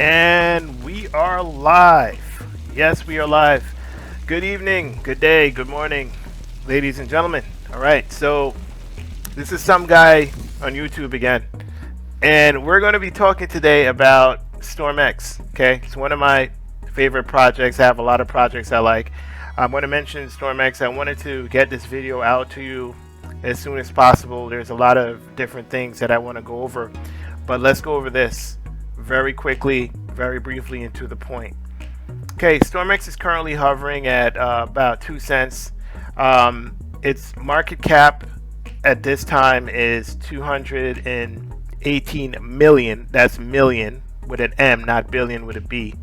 And we are live. Yes, we are live. Good evening, good day, good morning, ladies and gentlemen. All right, so this is some guy on YouTube again. And we're going to be talking today about STMX. Okay, it's one of my favorite projects. I have a lot of projects I like. I'm going to mention STMX. I wanted to get this video out to you as soon as possible. There's a lot of different things that I want to go over, but let's go over this very quickly, very briefly, and to the point. Okay, STMX is currently hovering at about 2 cents. Its market cap at this time is 218 million. That's million with an M, not billion with a B.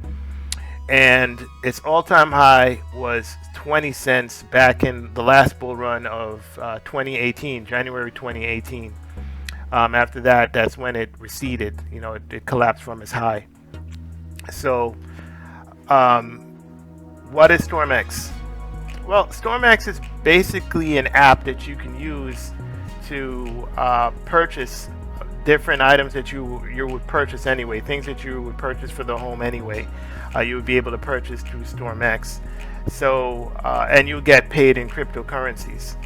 And its all-time high was 20 cents back in the last bull run of 2018, January 2018. After that, that's when it receded. You know, it collapsed from its high. So, what is STMX? Well, STMX is basically an app that you can use to purchase different items that you would purchase anyway, things that you would purchase for the home anyway. You would be able to purchase through STMX. So, and you get paid in cryptocurrencies,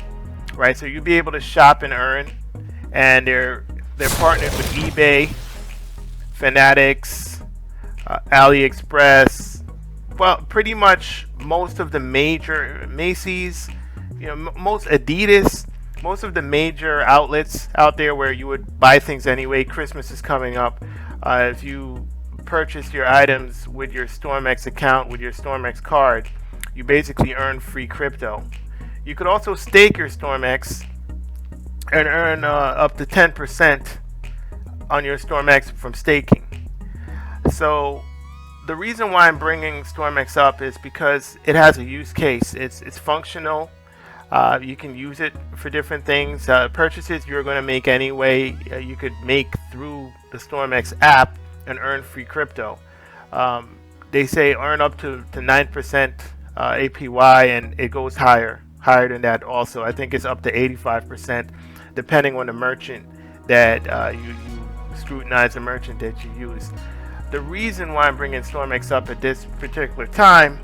right? So you'll be able to shop and earn. And they're partnered with eBay, Fanatics, AliExpress. Well, pretty much most of the major Macy's, most Adidas, most of the major outlets out there where you would buy things anyway. Christmas is coming up. If you purchase your items with your STMX account, with your STMX card, you basically earn free crypto. You could also stake your STMX and earn up to 10% on your STMX from staking. So the reason why I'm bringing STMX up is because it has a use case. It's functional. You can use it for different things. Purchases you're going to make anyway, you could make through the STMX app and earn free crypto. They say earn up to 9% APY, and it goes higher than that also. I think it's up to 85%. Depending on the merchant that you scrutinize, the merchant that you use. The reason why I'm bringing STMX up at this particular time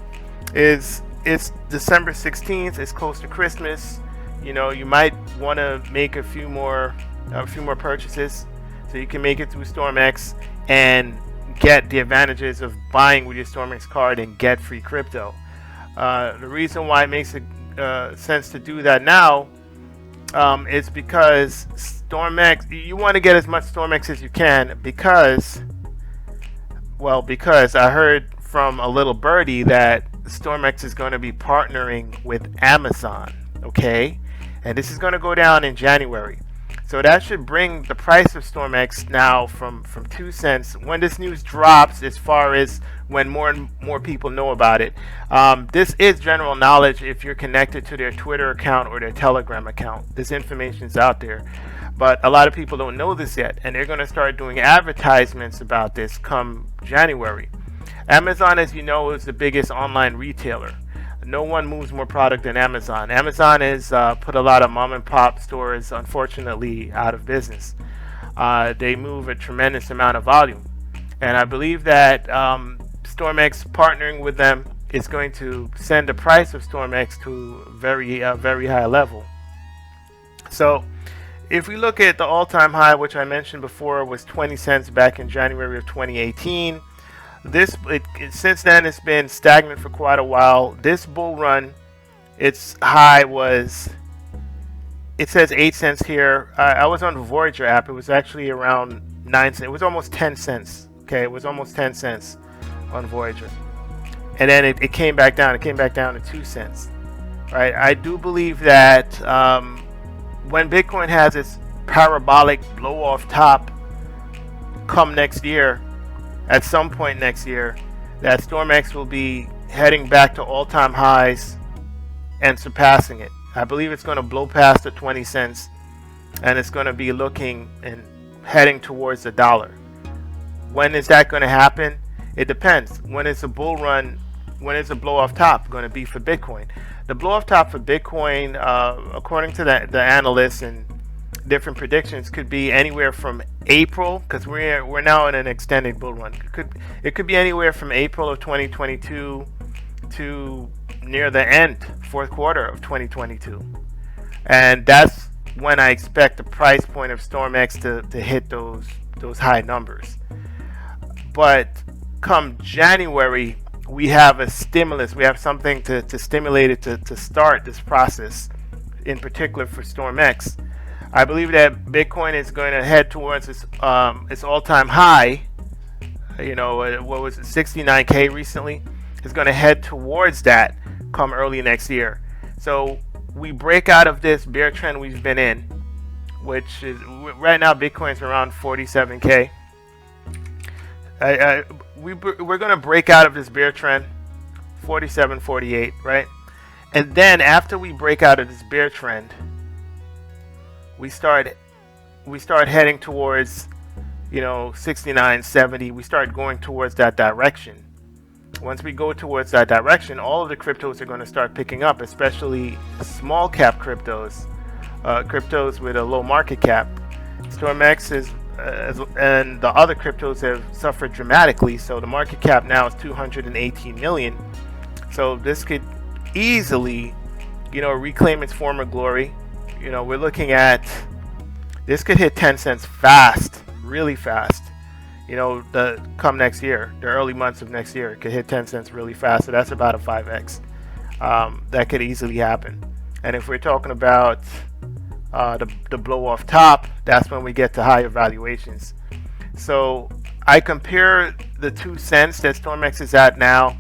is it's December 16th. It's close to Christmas. You know, you might want to make a few more purchases, so you can make it through STMX and get the advantages of buying with your STMX card and get free crypto. The reason why it makes sense to do that now. It's because STMX, you want to get as much STMX as you can because I heard from a little birdie that STMX is going to be partnering with Amazon, okay? And this is going to go down in January. So that should bring the price of STMX now from 2 cents when this news drops, as far as when more and more people know about it. This is general knowledge if you're connected to their Twitter account or their Telegram account. This information is out there. But a lot of people don't know this yet, and they're going to start doing advertisements about this come January. Amazon, as you know, is the biggest online retailer. No one moves more product than Amazon. Amazon has put a lot of mom and pop stores, unfortunately, out of business. They move a tremendous amount of volume. And I believe that STMX partnering with them is going to send the price of STMX to a very high level. So if we look at the all-time high, which I mentioned before, was 20 cents back in January of 2018. Since then, it's been stagnant for quite a while. This bull run, its high was, it says 8 cents here. I was on the Voyager app. It was actually around 9 cents. It was almost 10 cents. Okay, it was almost 10 cents on Voyager. And then it came back down. It came back down to 2 cents. Right? I do believe that when Bitcoin has its parabolic blow off top come next year, at some point next year, that STMX will be heading back to all-time highs and surpassing it. I believe it's going to blow past the 20 cents, and it's going to be looking and heading towards the dollar. When is that going to happen? It depends. When is a bull run, when is a blow off top going to be for Bitcoin? The blow off top for Bitcoin, according to the analysts and different predictions could be anywhere from April, because we're now in an extended bull run. It could be anywhere from April of 2022 to near the end, fourth quarter of 2022, and that's when I expect the price point of StormX to hit those high numbers. But come January, we have a stimulus. We have something to stimulate it to start this process, in particular for StormX. I believe that Bitcoin is going to head towards its all-time high. What was it, 69K recently? It's going to head towards that come early next year. So we break out of this bear trend we've been in, which is right now Bitcoin's around 47K. We're going to break out of this bear trend, 47, 48, right? And then after we break out of this bear trend, we start heading towards 69, 70. We start going towards that direction. Once we go towards that direction, all of the cryptos are going to start picking up, especially small cap cryptos, cryptos with a low market cap. StormX is and the other cryptos have suffered dramatically, so the market cap now is 218 million. So this could easily reclaim its former glory. We're looking at this could hit 10 cents fast, really fast. The come next year, the early months of next year, it could hit 10 cents really fast. So that's about a 5x. That could easily happen. And if we're talking about the blow off top, that's when we get to higher valuations. So I compare the 2 cents that StormX is at now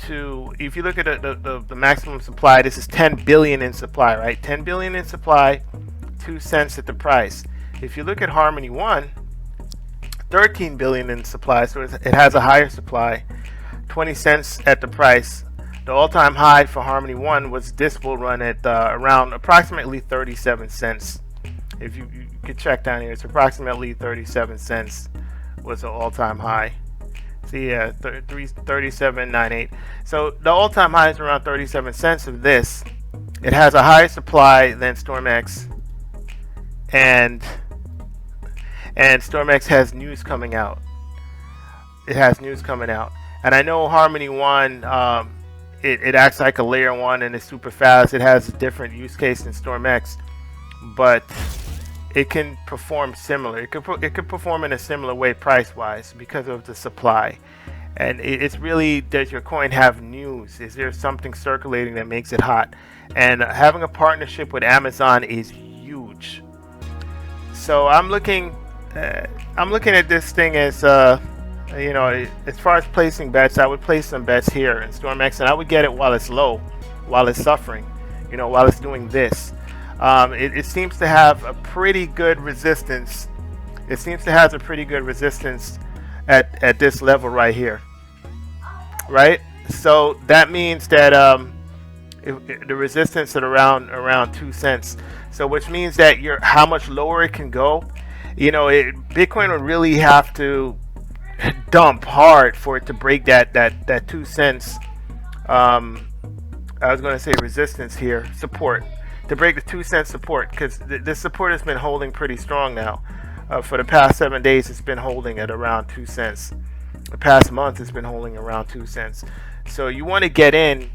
to, if you look at the maximum supply, this is 10 billion in supply, right? 10 billion in supply, 2 cents at the price. If you look at Harmony One, 13 billion in supply, so it has a higher supply, 20 cents at the price. The all-time high for Harmony One was this bull run at around approximately 37 cents. If you could check down here, it's approximately 37 cents was the all-time high. See, 37.98. So the all-time high is around 37 cents of this. It has a higher supply than StormX, and StormX has news coming out. It has news coming out, and I know Harmony One. It acts like a layer one and it's super fast. It has a different use case than StormX, but it can perform similar. It could perform in a similar way price wise because of the supply. And it's really, does your coin have news? Is there something circulating that makes it hot? And having a partnership with Amazon is huge. So I'm looking at this thing as as far as placing bets, I would place some bets here in StormX, and I would get it while it's low, while it's suffering, while it's doing this. It seems to have a pretty good resistance. It seems to have a pretty good resistance at this level right here, right? So that means that the resistance at around 2 cents. So which means that how much lower it can go. Bitcoin would really have to dump hard for it to break that 2 cents. I was going to say resistance here, support, to break the 2 cent support, because this support has been holding pretty strong now. For the past 7 days, it's been holding at around 2 cents. The past month, it's been holding around 2 cents. So you want to get in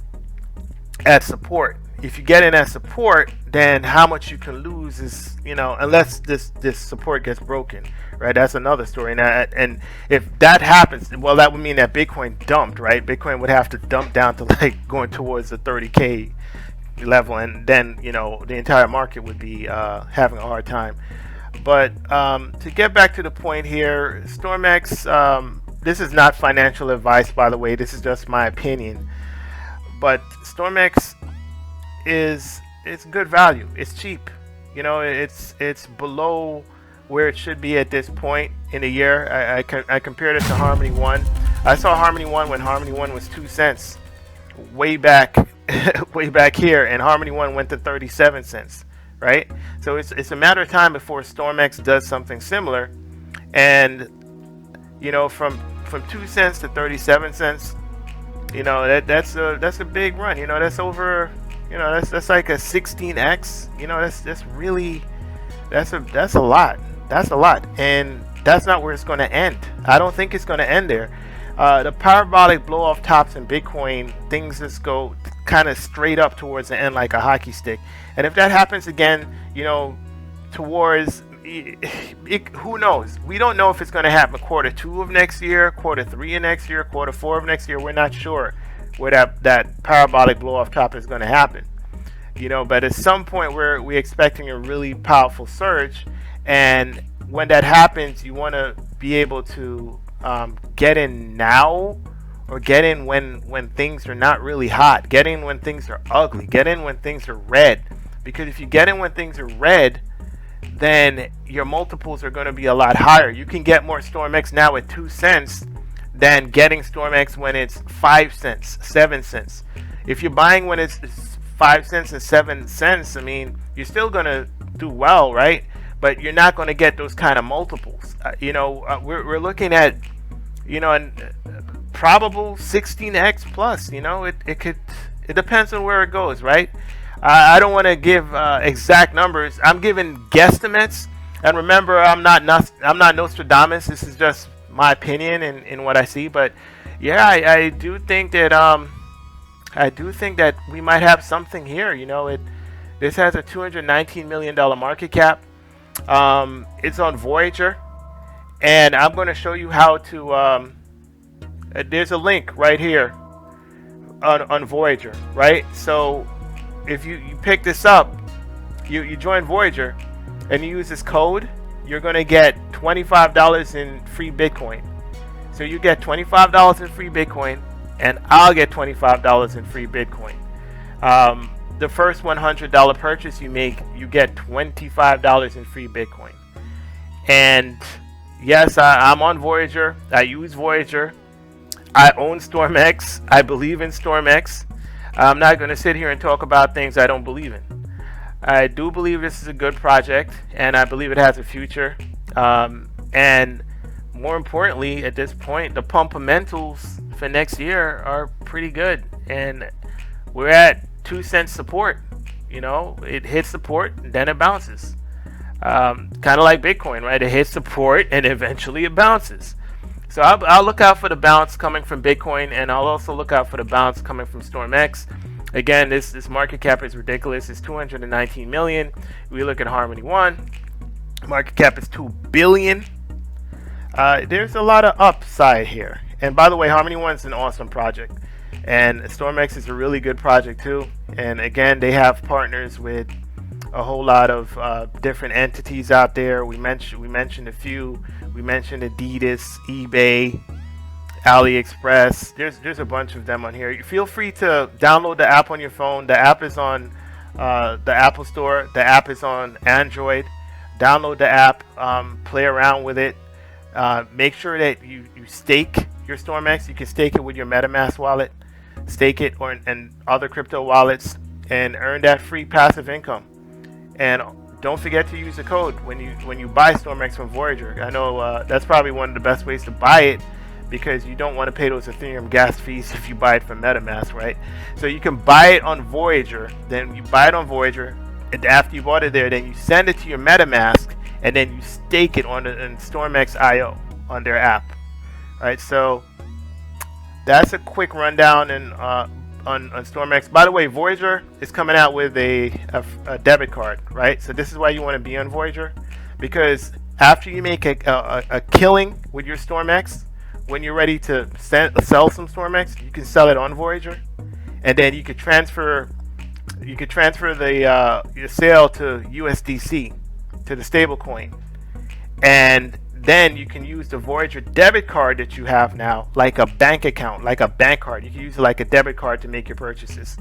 at support. If you get in at support, then how much you can lose is, unless this support gets broken, right? That's another story. And if that happens, well, that would mean that Bitcoin dumped, right? Bitcoin would have to dump down to like going towards the 30K level, and then the entire market would be having a hard time. But to get back to the point here, StormX, this is not financial advice, by the way. This is just my opinion. But StormX it's good value. It's cheap. It's below where it should be at this point in the year. I compared it to Harmony One. I saw Harmony One when Harmony One was 2 cents, way back here, and Harmony One went to 37 cents. Right? So it's a matter of time before StormX does something similar, and from 2 cents to 37 cents, that's a big run. That's over. That's like a 16x. That's really That's a lot. That's a lot, and that's not where it's going to end. I don't think it's going to end there. The parabolic blow off tops in Bitcoin, things just go kind of straight up towards the end like a hockey stick. And if that happens again, towards who knows? We don't know if it's going to happen Q2 of next year, Q3 of next year, Q4 of next year. We're not sure where that parabolic blow off top is going to happen. But at some point we're expecting a really powerful surge, and when that happens, you want to be able to get in now, or get in when things are not really hot, get in when things are ugly, get in when things are red. Because if you get in when things are red, then your multiples are going to be a lot higher. You can get more StormX now at 2 cents than getting StormX when it's 5 cents, 7 cents. If you're buying when it's 5 cents and 7 cents, I mean, you're still going to do well, right? But you're not going to get those kind of multiples. We're looking at, a probable 16x plus. It depends on where it goes, right? I don't want to give exact numbers. I'm giving guesstimates, and remember, I'm not Nostradamus. This is just my opinion in what I see. But yeah, I do think that we might have something here. This has a $219 million market cap. It's on Voyager, and I'm going to show you how to. There's a link right here on Voyager, right? So if you pick this up, you join Voyager, and you use this code, you're going to get $25 in free Bitcoin. So you get $25 in free Bitcoin, and I'll get $25 in free Bitcoin. The first $100 purchase you make, you get $25 in free Bitcoin. And yes, I'm on Voyager. I use Voyager. I own StormX. I believe in StormX. I'm not going to sit here and talk about things I don't believe in. I do believe this is a good project, and I believe it has a future. And more importantly, at this point, the fundamentals for next year are pretty good. And we're at 2 cent support. It hits support, and then it bounces. Kind of like Bitcoin, right? It hits support, and eventually it bounces. So I'll look out for the bounce coming from Bitcoin, and I'll also look out for the bounce coming from StormX. Again, this market cap is ridiculous. It's 219 million. We look at Harmony One, market cap is 2 billion. There's a lot of upside here. And by the way, Harmony One is an awesome project, and StormX is a really good project too. And again, they have partners with a whole lot of different entities out there. We mentioned a few. We mentioned Adidas, eBay, AliExpress. There's a bunch of them on here. Feel free to download the app on your phone. The app is on the Apple Store. The app is on Android. Download the app. Play around with it. Make sure that you stake your StormX. You can stake it with your MetaMask wallet. Stake it and other crypto wallets, and earn that free passive income. And don't forget to use the code when you buy StormX from Voyager. I know that's probably one of the best ways to buy it, because you don't want to pay those Ethereum gas fees if you buy it from MetaMask, right? So you can buy it on Voyager. Then you buy it on Voyager, and after you bought it there, then you send it to your MetaMask, and then you stake it on StormX IO on their app. All right, so that's a quick rundown on StormX. By the way, Voyager is coming out with a debit card, right? So this is why you want to be on Voyager, because after you make a killing with your StormX, when you're ready to sell some StormX, you can sell it on Voyager, and then you could transfer the your sale to USDC, to the stable coin, and then you can use the Voyager debit card that you have now like a bank account, like a bank card. You can use it like a debit card to make your purchases.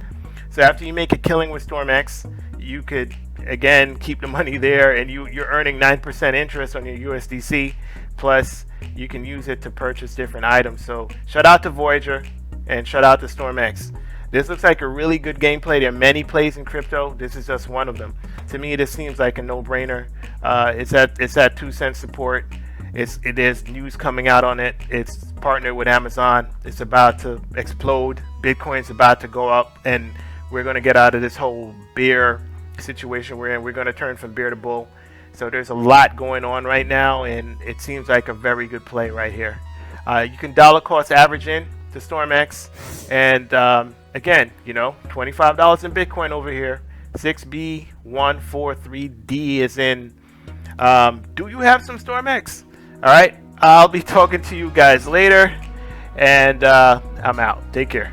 So after you make a killing with StormX, you could again keep the money there, and you're earning 9% interest on your USDC. Plus, you can use it to purchase different items. So shout out to Voyager and shout out to StormX. This looks like a really good gameplay. There are many plays in crypto. This is just one of them. To me, this seems like a no-brainer. It's at 2 cent support. There's news coming out on it. It's partnered with Amazon. It's about to explode. Bitcoin's about to go up, and we're going to get out of this whole bear situation we're in. We're going to turn from bear to bull. So there's a lot going on right now, and it seems like a very good play right here. You can dollar cost average in to StormX, and again, $25 in Bitcoin over here. 6B143D is in. Do you have some StormX? All right, I'll be talking to you guys later, and I'm out. Take care.